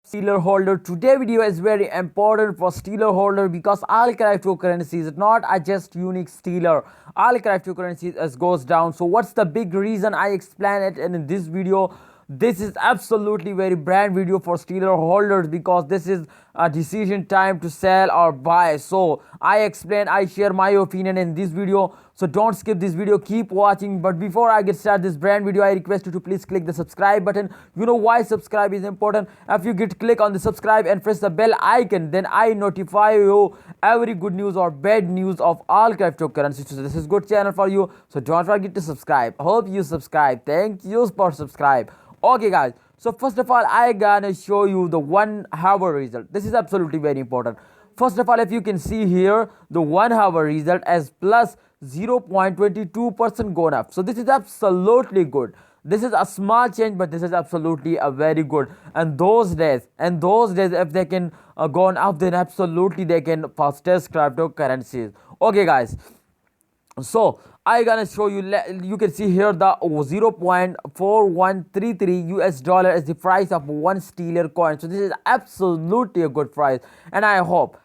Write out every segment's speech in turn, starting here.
Stellar holder. Today video is very important for Stellar holder because all cryptocurrencies not are just unique Stellar. All cryptocurrencies as goes down. So what's the big reason? I explain it in this video. This is absolutely very brand video for Stellar holders because this is a decision time to sell or buy. So I explain, I share my opinion in this video. So don't skip this video, keep watching. But before I get started this brand video, I request you to please click the subscribe button. You know why subscribe is important? If you click on the subscribe and press the bell icon, then I notify you every good news or bad news of all cryptocurrencies. So this is good channel for you, so don't forget to subscribe. Hope you subscribe. Thank you for subscribe. Okay guys, so first of all I gonna show you the 1 hour result. This is absolutely very important. First of all, if you can see here, the 1 hour result as plus 0.22% gone up. So this is absolutely good. This is a small change, but this is absolutely a very good. And those days if they can gone up, then absolutely they can fastest cryptocurrencies. Okay guys, so I gonna show you. You can see here the 0.4133 US dollar is the price of one Stellar coin. So this is absolutely a good price, and I hope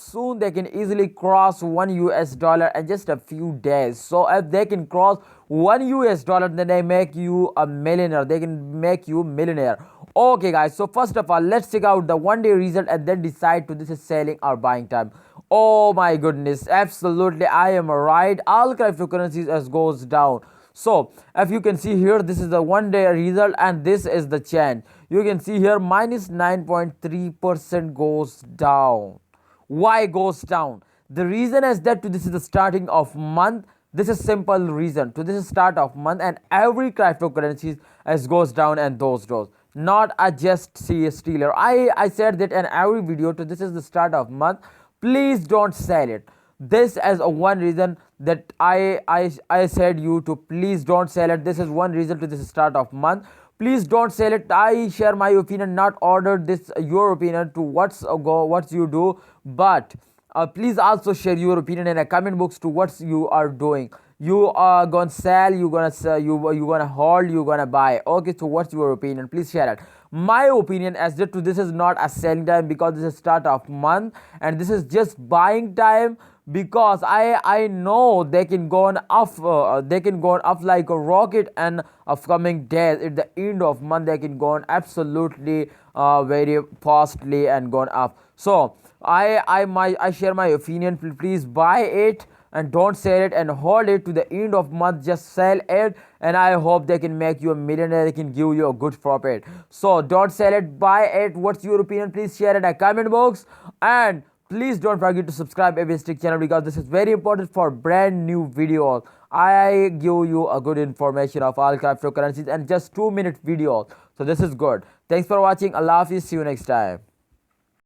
soon they can easily cross 1 US dollar in just a few days. So if they can cross 1 US dollar, then they make you a millionaire. They can make you millionaire. Okay guys, so first of all, let's check out the 1 day result and then decide to this is selling or buying time. Oh my goodness, absolutely I am right. All cryptocurrencies as goes down. So if you can see here, this is the 1 day result and this is the change. You can see here minus 9.3% goes down. Why goes down? The reason is that this is the starting of month. This is simple reason. To this is start of month and every cryptocurrencies as goes down and those goes. Not a just see a Stellar. I said that in every video. To this is the start of month. Please don't sell it. This is a one reason that I said you to please don't sell it. This is one reason to this start of month. Please don't sell it. I share my opinion, not order this your opinion to what you do, but please also share your opinion in a comment box to what you are doing. You are gonna sell, you gonna sell, you gonna hold, you gonna buy. Okay, so what's your opinion? Please share it. My opinion as that to this is not a selling time because this is start of month and this is just buying time, because I know they can go on up like a rocket and upcoming days. At the end of month they can go on absolutely very fastly and gone up. So I share my opinion. Please buy it and don't sell it and hold it to the end of month. Just sell it and I hope they can make you a millionaire. They can give you a good profit. So don't sell it, buy it. What's your opinion? Please share it in a comment box, and please don't forget to subscribe to Stick channel because this is very important for brand new videos. I give you a good information of all cryptocurrencies and just 2-minute videos. So this is good. Thanks for watching. Allah Hafiz. See you next time.